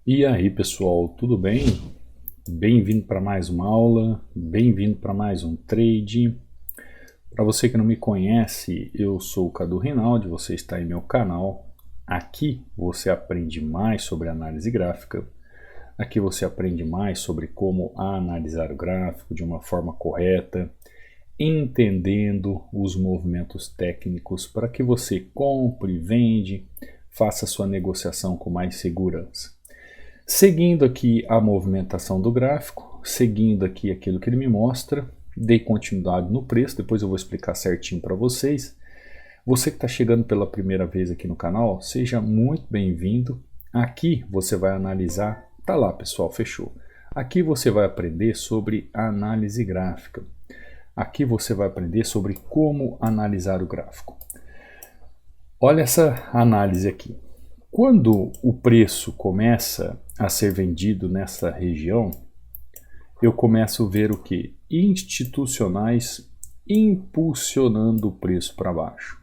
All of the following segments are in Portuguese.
E aí pessoal, tudo bem? Bem-vindo para mais uma aula, bem-vindo para mais um trade. Para você que não me conhece, eu sou o Cadu Rinaldi, você está em meu canal. Aqui você aprende mais sobre análise gráfica, aqui você aprende mais sobre como analisar o gráfico de uma forma correta, entendendo os movimentos técnicos para que você compre, vende, faça sua negociação com mais segurança. Seguindo aqui a movimentação do gráfico, seguindo aqui aquilo que ele me mostra, dei continuidade no preço, depois eu vou explicar certinho para vocês. Você que está chegando pela primeira vez aqui no canal, seja muito bem-vindo. Aqui você vai analisar, tá lá pessoal, fechou. Aqui você vai aprender sobre análise gráfica. Aqui você vai aprender sobre como analisar o gráfico. Olha essa análise aqui. Quando o preço começa a ser vendido nessa região, eu começo a ver o que? Institucionais impulsionando o preço para baixo.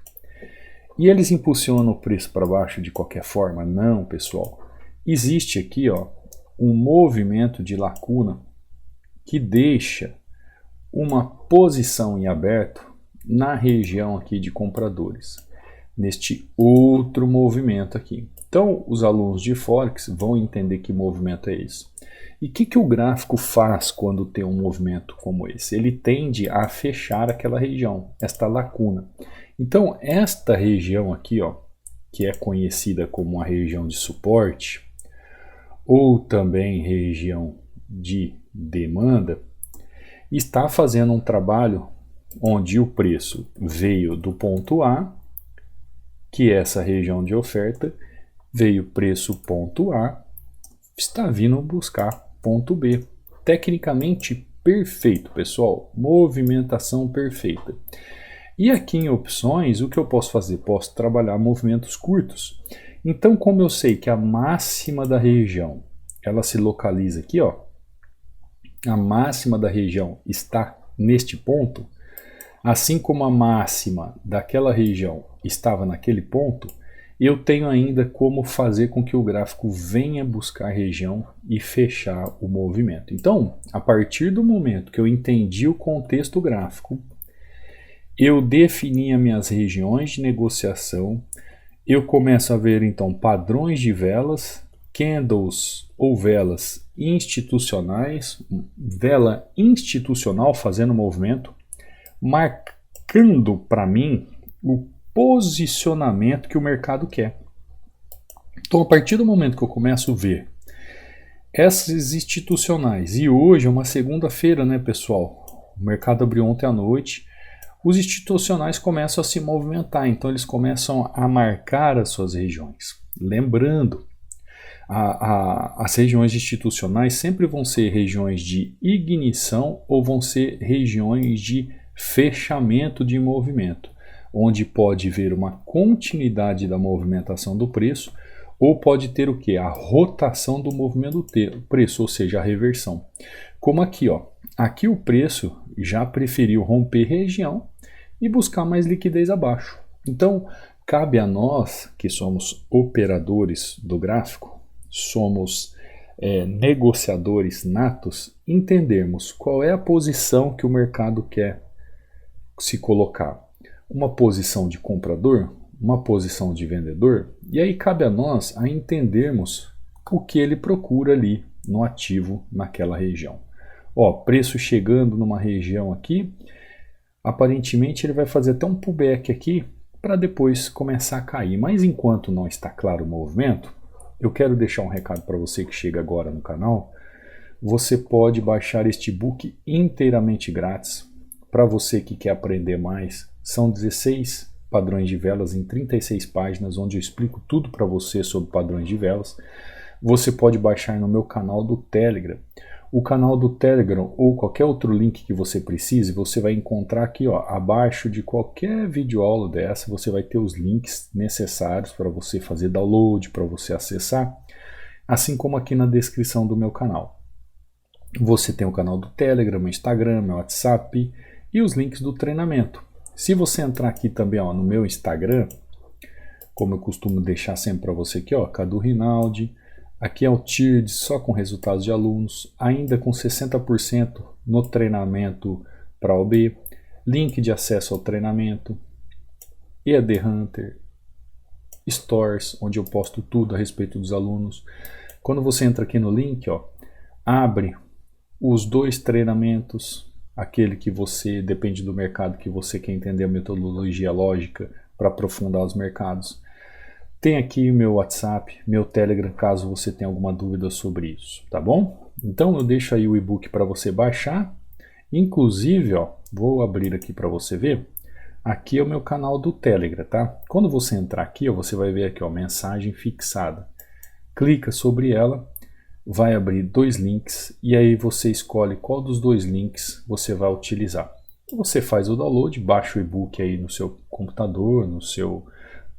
E eles impulsionam o preço para baixo de qualquer forma? Não, pessoal. Existe aqui um movimento de lacuna que deixa uma posição em aberto na região aqui de compradores, neste outro movimento aqui. Então, os alunos de Forex vão entender que movimento é esse. E o que o gráfico faz quando tem um movimento como esse? Ele tende a fechar aquela região, esta lacuna. Então, esta região aqui, que é conhecida como a região de suporte, ou também região de demanda, está fazendo um trabalho onde o preço veio do ponto A, que é essa região de oferta, veio preço ponto A, está vindo buscar ponto B. Tecnicamente perfeito, pessoal. Movimentação perfeita. E aqui em opções, o que eu posso fazer? Posso trabalhar movimentos curtos. Então, como eu sei que a máxima da região, ela se localiza aqui, a máxima da região está neste ponto, assim como a máxima daquela região estava naquele ponto, eu tenho ainda como fazer com que o gráfico venha buscar a região e fechar o movimento. Então, a partir do momento que eu entendi o contexto gráfico, eu defini as minhas regiões de negociação, eu começo a ver então padrões de velas, candles ou velas institucionais, vela institucional fazendo movimento, marcando para mim o posicionamento que o mercado quer. Então, a partir do momento que eu começo a ver essas institucionais, e hoje é uma segunda-feira, né, pessoal? O mercado abriu ontem à noite, os institucionais começam a se movimentar, então eles começam a marcar as suas regiões. Lembrando, as regiões institucionais sempre vão ser regiões de ignição ou vão ser regiões de fechamento de movimento, onde pode haver uma continuidade da movimentação do preço ou pode ter o que? A rotação do movimento do preço, ou seja, a reversão. Como aqui, aqui o preço já preferiu romper região e buscar mais liquidez abaixo. Então, cabe a nós, que somos operadores do gráfico, somos negociadores natos, entendermos qual é a posição que o mercado quer se colocar. Uma posição de comprador, uma posição de vendedor, e aí cabe a nós a entendermos o que ele procura ali no ativo naquela região. Preço chegando numa região aqui, aparentemente ele vai fazer até um pullback aqui para depois começar a cair, mas enquanto não está claro o movimento, eu quero deixar um recado para você que chega agora no canal. Você pode baixar este e-book inteiramente grátis. Para você que quer aprender mais, são 16 padrões de velas em 36 páginas, onde eu explico tudo para você sobre padrões de velas. Você pode baixar no meu canal do Telegram. O canal do Telegram ou qualquer outro link que você precise, você vai encontrar aqui abaixo de qualquer videoaula dessa, você vai ter os links necessários para você fazer download, para você acessar, assim como aqui na descrição do meu canal. Você tem o canal do Telegram, meu Instagram, meu WhatsApp e os links do treinamento. Se você entrar aqui também no meu Instagram, como eu costumo deixar sempre para você aqui, Cadu Rinaldi, Aqui é o tiered só com resultados de alunos, ainda com 60% no treinamento para OB, link de acesso ao treinamento, EAD Hunter, Stores, onde eu posto tudo a respeito dos alunos. Quando você entra aqui no link, ó, abre os 2 treinamentos, aquele que você, depende do mercado que você quer entender a metodologia lógica para aprofundar os mercados. Tem aqui o meu WhatsApp, meu Telegram, caso você tenha alguma dúvida sobre isso, tá bom? Então eu deixo aí o e-book para você baixar. Inclusive, ó, vou abrir aqui para você ver. Aqui é o meu canal do Telegram, tá? Quando você entrar aqui, ó, você vai ver aqui, ó, mensagem fixada. Clica sobre ela, vai abrir 2 links e aí você escolhe qual dos 2 links você vai utilizar. Você faz o download, baixa o e-book aí no seu computador, no seu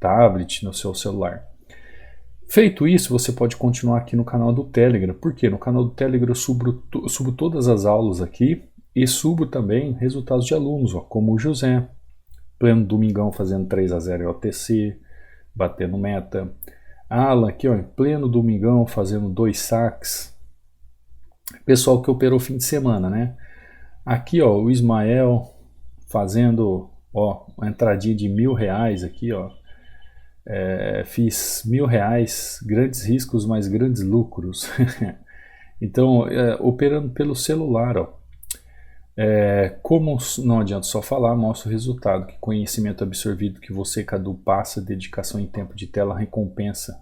tablet, no seu celular. Feito isso, você pode continuar aqui no canal do Telegram, porque no canal do Telegram eu subo todas as aulas aqui e subo também resultados de alunos, ó, como o José, pleno domingão fazendo 3-0 em OTC, batendo meta. Alan aqui, ó, em pleno domingão fazendo 2 saques. Pessoal que operou fim de semana, né? Aqui, ó, o Ismael fazendo, ó, uma entradinha de R$1.000 aqui, ó. Fiz R$1.000, grandes riscos, mas grandes lucros. Então, operando pelo celular, ó. Como não adianta só falar, mostra o resultado, que conhecimento absorvido que você, Cadu, passa, dedicação em tempo de tela, recompensa.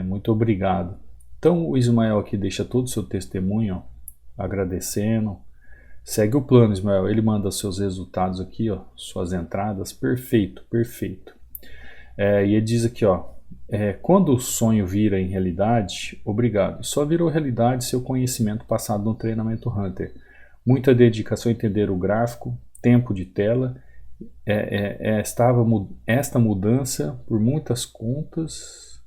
Muito obrigado. Então o Ismael aqui deixa todo o seu testemunho, ó, agradecendo. Segue o plano, Ismael, ele manda seus resultados aqui, ó, suas entradas, perfeito, perfeito. E ele diz aqui, ó, quando o sonho vira em realidade, obrigado, só virou realidade seu conhecimento passado no treinamento Hunter. Muita dedicação a entender o gráfico, tempo de tela, esta mudança por muitas contas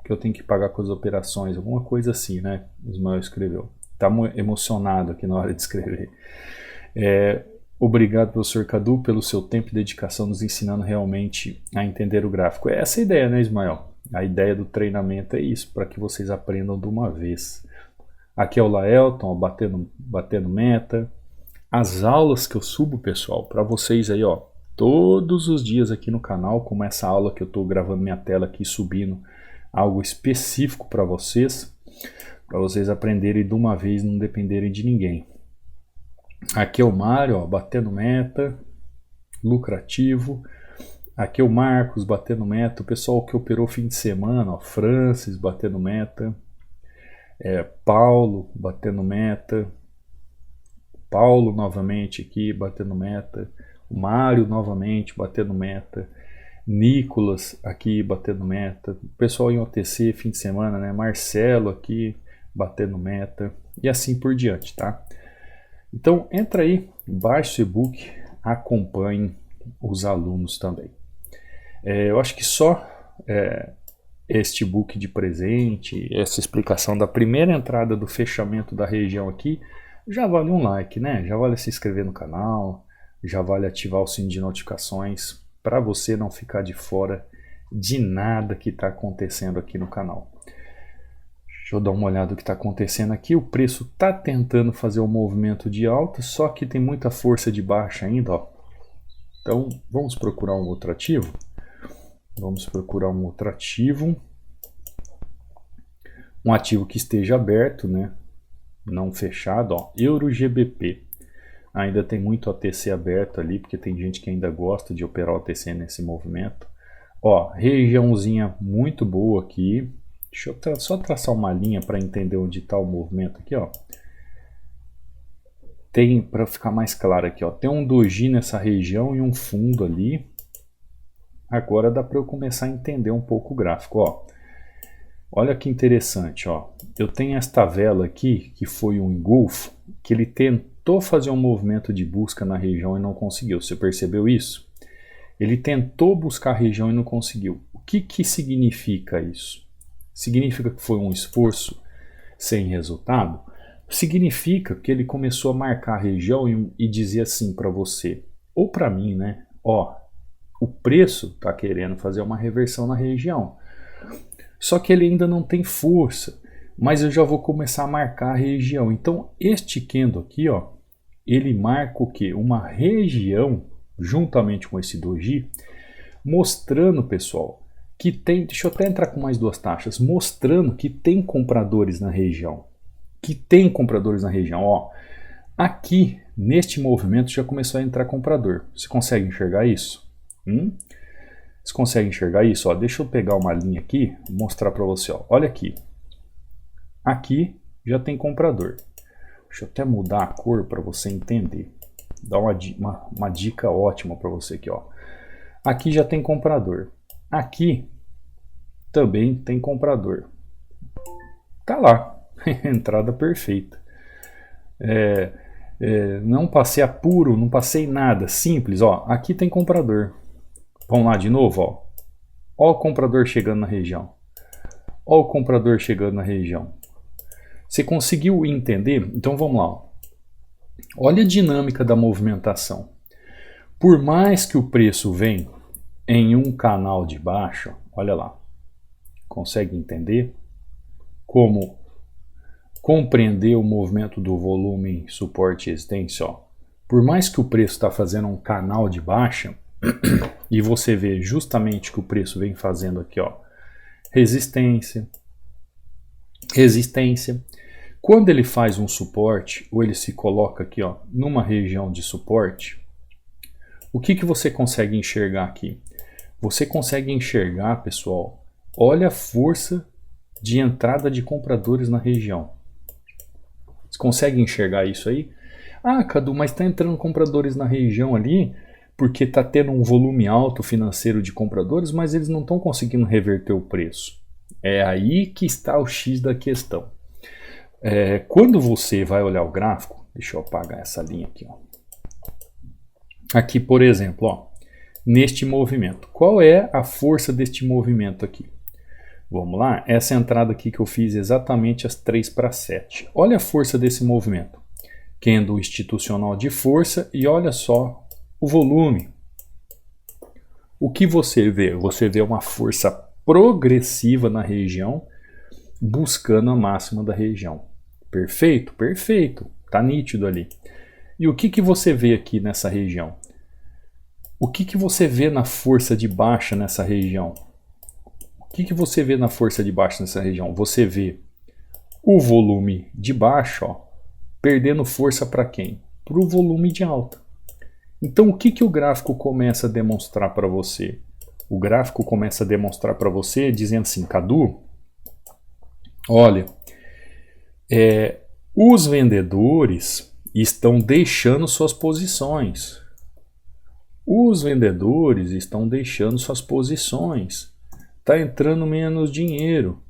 que eu tenho que pagar com as operações, alguma coisa assim, né? Ismael escreveu. Está emocionado aqui na hora de escrever. Obrigado, professor Cadu, pelo seu tempo e dedicação nos ensinando realmente a entender o gráfico. É essa a ideia, né, Ismael? A ideia do treinamento é isso, para que vocês aprendam de uma vez. Aqui é o Laelton, ó, batendo meta. As aulas que eu subo, pessoal, para vocês aí, ó, todos os dias aqui no canal, como essa aula que eu estou gravando minha tela aqui, subindo algo específico para vocês aprenderem de uma vez, não dependerem de ninguém. Aqui é o Mário, ó, batendo meta, lucrativo. Aqui é o Marcos, batendo meta. O pessoal que operou fim de semana, ó, Francis, batendo meta. Paulo, batendo meta. Paulo novamente aqui, batendo meta. O Mário novamente, batendo meta. Nicolas aqui, batendo meta. O pessoal em OTC, fim de semana, né? Marcelo aqui, batendo meta. E assim por diante, tá? Então, entra aí, baixa o e-book, acompanhe os alunos também. Eu acho que só este e-book de presente, essa explicação da primeira entrada do fechamento da região aqui, já vale um like, né? Já vale se inscrever no canal, já vale ativar o sininho de notificações para você não ficar de fora de nada que está acontecendo aqui no canal. Deixa eu dar uma olhada no que está acontecendo aqui. O preço está tentando fazer um movimento de alta, só que tem muita força de baixa ainda, ó. Então, vamos procurar um outro ativo? Vamos procurar um outro ativo. Um ativo que esteja aberto, né? Não fechado, ó. EuroGBP. Ainda tem muito OTC aberto ali, porque tem gente que ainda gosta de operar OTC nesse movimento. Ó, regiãozinha muito boa aqui. Deixa eu só traçar uma linha para entender onde está o movimento aqui, ó. Tem, para ficar mais claro aqui, ó, tem um doji nessa região e um fundo ali. Agora dá para eu começar a entender um pouco o gráfico, ó. Olha que interessante, ó. Eu tenho esta vela aqui, que foi um engolfo, que ele tentou fazer um movimento de busca na região e não conseguiu. Você percebeu isso? Ele tentou buscar a região e não conseguiu. O que significa isso? Significa que foi um esforço sem resultado? Significa que ele começou a marcar a região e dizer assim para você, ou para mim, né? Ó, o preço está querendo fazer uma reversão na região. só que ele ainda não tem força, mas eu já vou começar a marcar a região. Então este candle aqui, ó, ele marca o quê? Uma região, juntamente com esse doji, mostrando, pessoal, que tem, deixa eu até entrar com mais 2 taxas, mostrando que tem compradores na região. Ó, aqui, neste movimento, já começou a entrar comprador. Você consegue enxergar isso? Você consegue enxergar isso? Ó, deixa eu pegar uma linha aqui e mostrar para você. Ó. Olha aqui. Aqui já tem comprador. Deixa eu até mudar a cor para você entender. Dá uma dica ótima para você aqui. Ó. Aqui já tem comprador. Aqui também tem comprador. Tá lá. Entrada perfeita. Não passei apuro, não passei nada. Simples. Ó. Aqui tem comprador. Vamos lá de novo, ó. Ó o comprador chegando na região. Ó o comprador chegando na região. Você conseguiu entender? Então vamos lá. Ó. Olha a dinâmica da movimentação. Por mais que o preço venha em um canal de baixa, olha lá. Consegue entender? Como compreender o movimento do volume, suporte e resistência? Ó. Por mais que o preço está fazendo um canal de baixa, e você vê justamente que o preço vem fazendo aqui, ó, resistência. Quando ele faz um suporte, ou ele se coloca aqui, ó, numa região de suporte, o que você consegue enxergar aqui? Você consegue enxergar, pessoal, olha a força de entrada de compradores na região. Você consegue enxergar isso aí? Ah, Cadu, mas está entrando compradores na região ali, porque está tendo um volume alto financeiro de compradores, mas eles não estão conseguindo reverter o preço. É aí que está o X da questão. Quando você vai olhar o gráfico, deixa eu apagar essa linha aqui. Ó. Aqui, por exemplo, ó, neste movimento. Qual é a força deste movimento aqui? Vamos lá, essa entrada aqui que eu fiz exatamente às 3:07. Olha a força desse movimento. Candle institucional de força e olha só o volume. O que você vê? Você vê uma força progressiva na região, buscando a máxima da região. Perfeito? Perfeito. Tá nítido ali. E o que você vê aqui nessa região? O que você vê na força de baixa nessa região? O que você vê na força de baixa nessa região? Você vê o volume de baixa, ó, perdendo força para quem? Para o volume de alta. Então, o que o gráfico começa a demonstrar para você? O gráfico começa a demonstrar para você dizendo assim, Cadu, olha, os vendedores estão deixando suas posições. Os vendedores estão deixando suas posições. Está entrando menos dinheiro.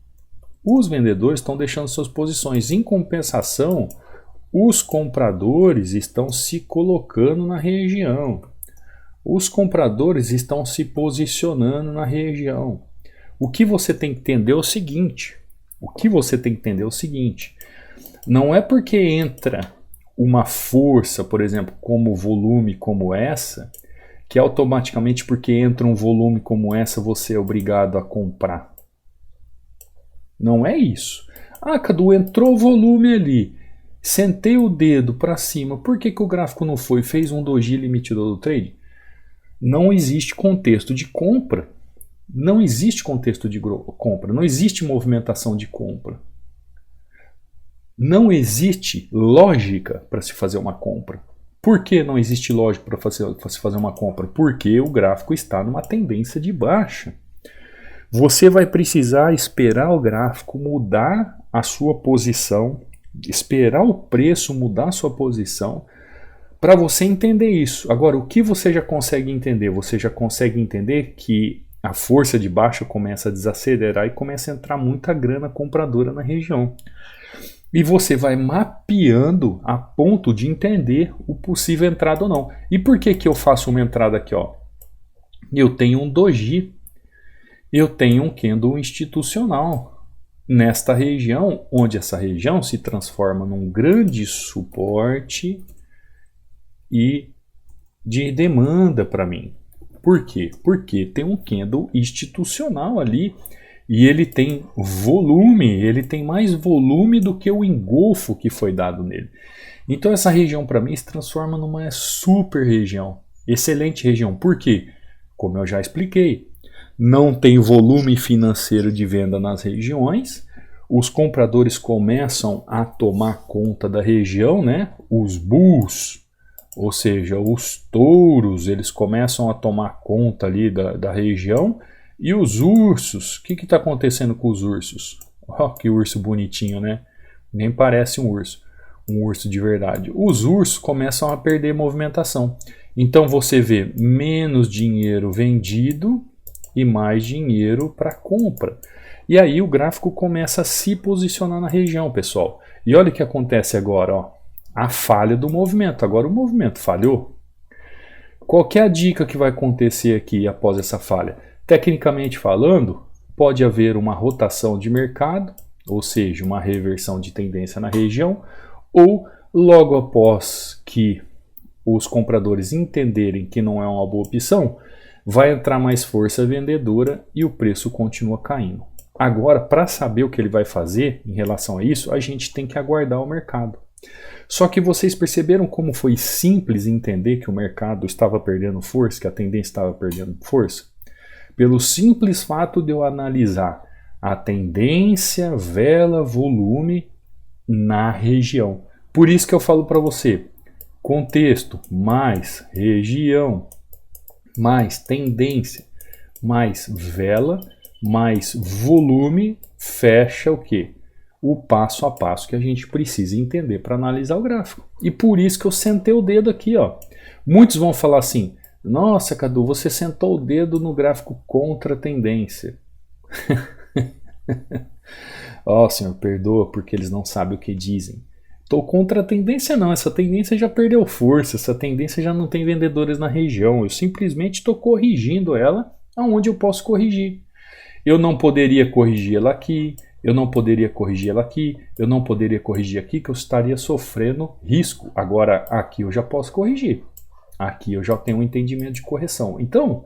Os vendedores estão deixando suas posições. Em compensação, os compradores estão se colocando na região. Os compradores estão se posicionando na região. O que você tem que entender é o seguinte. Não é porque entra uma força, por exemplo, como volume como essa, que automaticamente porque entra um volume como essa você é obrigado a comprar. Não é isso. Ah, Cadu, entrou volume ali. Sentei o dedo para cima. Por que o gráfico não foi? Fez um doji limited do trade? Não existe contexto de compra. Não existe contexto de compra. Não existe movimentação de compra. Não existe lógica para se fazer uma compra. Por que não existe lógica para se fazer uma compra? Porque o gráfico está numa tendência de baixa. Você vai precisar esperar o gráfico mudar a sua posição, esperar o preço mudar a sua posição, para você entender isso. Agora, o que você já consegue entender? Você já consegue entender que a força de baixa começa a desacelerar e começa a entrar muita grana compradora na região. E você vai mapeando a ponto de entender o possível entrada ou não. E por que eu faço uma entrada aqui? Ó? Eu tenho um doji, eu tenho um candle institucional nesta região, onde essa região se transforma num grande suporte e de demanda para mim. Por quê? Porque tem um candle institucional ali e ele tem volume, ele tem mais volume do que o engolfo que foi dado nele. Então essa região para mim se transforma numa super região, excelente região. Por quê? Como eu já expliquei, não tem volume financeiro de venda nas regiões, os compradores começam a tomar conta da região, né? Os bulls, ou seja, os touros, eles começam a tomar conta ali da região. E os ursos, o que está acontecendo com os ursos? Oh, que urso bonitinho, né? Nem parece um urso de verdade. Os ursos começam a perder movimentação. Então você vê menos dinheiro vendido e mais dinheiro para compra. E aí o gráfico começa a se posicionar na região, pessoal. E olha o que acontece agora, ó. A falha do movimento. Agora o movimento falhou. Qual que é a dica que vai acontecer aqui após essa falha? Tecnicamente falando, pode haver uma rotação de mercado, ou seja, uma reversão de tendência na região, ou logo após que os compradores entenderem que não é uma boa opção, vai entrar mais força vendedora e o preço continua caindo. Agora, para saber o que ele vai fazer em relação a isso, a gente tem que aguardar o mercado. Só que vocês perceberam como foi simples entender que o mercado estava perdendo força, que a tendência estava perdendo força? Pelo simples fato de eu analisar a tendência, vela, volume na região. Por isso que eu falo para você, contexto mais região, mais tendência, mais vela, mais volume, fecha o quê? O passo a passo que a gente precisa entender para analisar o gráfico. E por isso que eu sentei o dedo aqui, ó. Muitos vão falar assim, nossa, Cadu, você sentou o dedo no gráfico contra a tendência. Ó, senhor, perdoa porque eles não sabem o que dizem. Estou contra a tendência não, essa tendência já perdeu força, essa tendência já não tem vendedores na região. Eu simplesmente estou corrigindo ela aonde eu posso corrigir. Eu não poderia corrigir ela aqui, eu não poderia corrigir ela aqui, eu não poderia corrigir aqui, que eu estaria sofrendo risco. Agora, aqui eu já posso corrigir. Aqui eu já tenho um entendimento de correção. Então,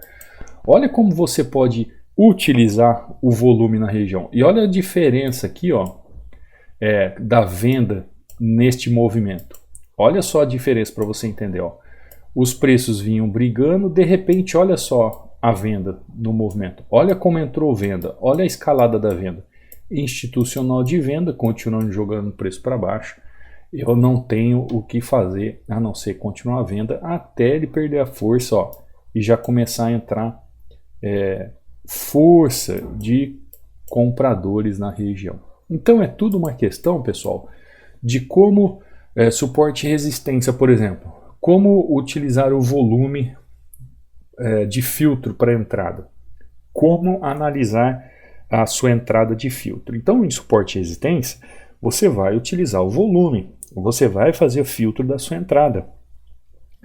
olha como você pode utilizar o volume na região. E olha a diferença aqui, ó, da venda neste movimento. Olha só a diferença para você entender. Ó. Os preços vinham brigando, de repente, olha só a venda no movimento. Olha como entrou venda, olha a escalada da venda. Institucional de venda, continuando jogando o preço para baixo. Eu não tenho o que fazer a não ser continuar a venda até ele perder a força, ó, e já começar a entrar força de compradores na região. Então é tudo uma questão, pessoal, de como suporte e resistência, por exemplo. Como utilizar o volume de filtro para entrada. Como analisar a sua entrada de filtro. Então, em suporte e resistência, você vai utilizar o volume. Você vai fazer o filtro da sua entrada.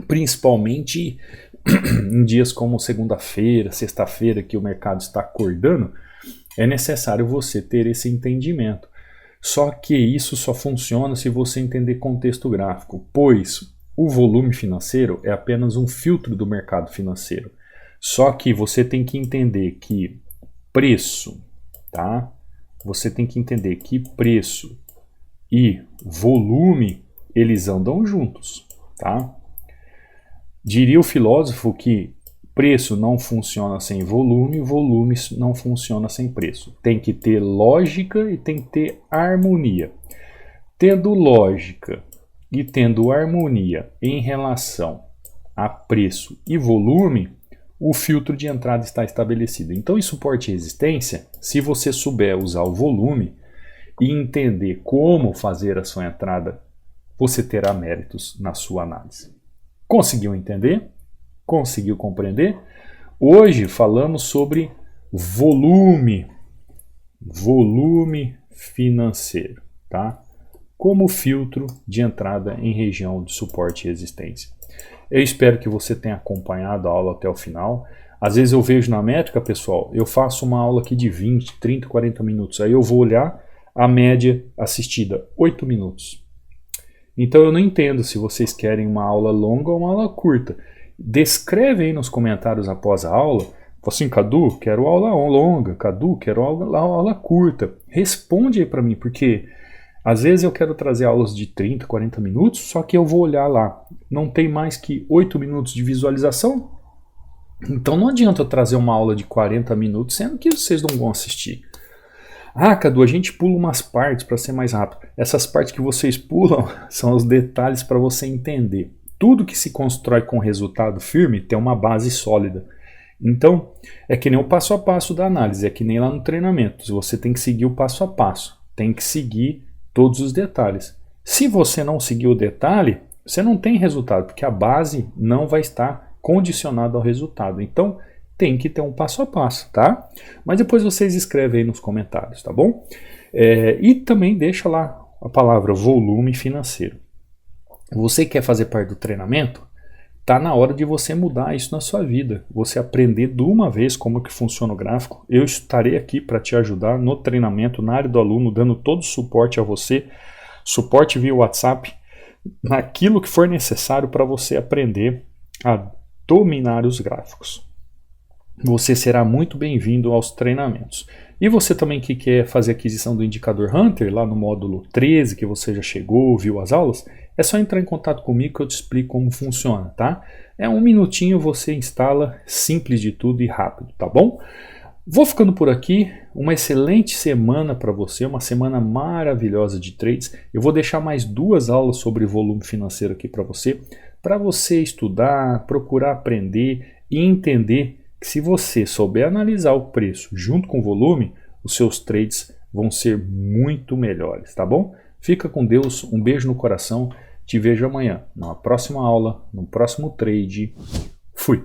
Principalmente em dias como segunda-feira, sexta-feira, que o mercado está acordando, é necessário você ter esse entendimento. Só que isso só funciona se você entender contexto gráfico, pois o volume financeiro é apenas um filtro do mercado financeiro. Só que você tem que entender que preço, tá? Você tem que entender que preço e volume, eles andam juntos, tá? Diria o filósofo que preço não funciona sem volume, volume não funciona sem preço. Tem que ter lógica e tem que ter harmonia. Tendo lógica e tendo harmonia em relação a preço e volume, o filtro de entrada está estabelecido. Então, em suporte e resistência, se você souber usar o volume e entender como fazer a sua entrada, você terá méritos na sua análise. Conseguiu entender? Conseguiu compreender? Hoje falamos sobre volume financeiro, tá? Como filtro de entrada em região de suporte e resistência. Eu espero que você tenha acompanhado a aula até o final. Às vezes eu vejo na métrica, pessoal, eu faço uma aula aqui de 20, 30, 40 minutos. Aí eu vou olhar a média assistida, 8 minutos. Então eu não entendo se vocês querem uma aula longa ou uma aula curta. Descreve aí nos comentários após a aula assim, Cadu, quero aula longa, Cadu, quero aula curta. Responde aí para mim, porque às vezes eu quero trazer aulas de 30, 40 minutos, só que eu vou olhar lá, não tem mais que 8 minutos de visualização, então não adianta eu trazer uma aula de 40 minutos, sendo que vocês não vão assistir. Ah, Cadu, a gente pula umas partes para ser mais rápido. Essas partes que vocês pulam são os detalhes para você entender. Tudo que se constrói com resultado firme tem uma base sólida. Então, é que nem o passo a passo da análise, é que nem lá no treinamento. Você tem que seguir o passo a passo, tem que seguir todos os detalhes. Se você não seguir o detalhe, você não tem resultado, porque a base não vai estar condicionada ao resultado. Então, tem que ter um passo a passo, tá? Mas depois vocês escrevem aí nos comentários, tá bom? E também deixa lá a palavra volume financeiro. Você quer fazer parte do treinamento? Tá na hora de você mudar isso na sua vida. Você aprender de uma vez como que funciona o gráfico. Eu estarei aqui para te ajudar no treinamento, na área do aluno, dando todo o suporte a você, suporte via WhatsApp, naquilo que for necessário para você aprender a dominar os gráficos. Você será muito bem-vindo aos treinamentos. E você também que quer fazer aquisição do indicador Hunter, lá no módulo 13, que você já chegou, viu as aulas, é só entrar em contato comigo que eu te explico como funciona, tá? É 1 minutinho, você instala, simples de tudo e rápido, tá bom? Vou ficando por aqui, uma excelente semana para você, uma semana maravilhosa de trades. Eu vou deixar mais 2 aulas sobre volume financeiro aqui para você estudar, procurar aprender e entender que se você souber analisar o preço junto com o volume, os seus trades vão ser muito melhores, tá bom? Fica com Deus, um beijo no coração, te vejo amanhã, na próxima aula, no próximo trade. Fui!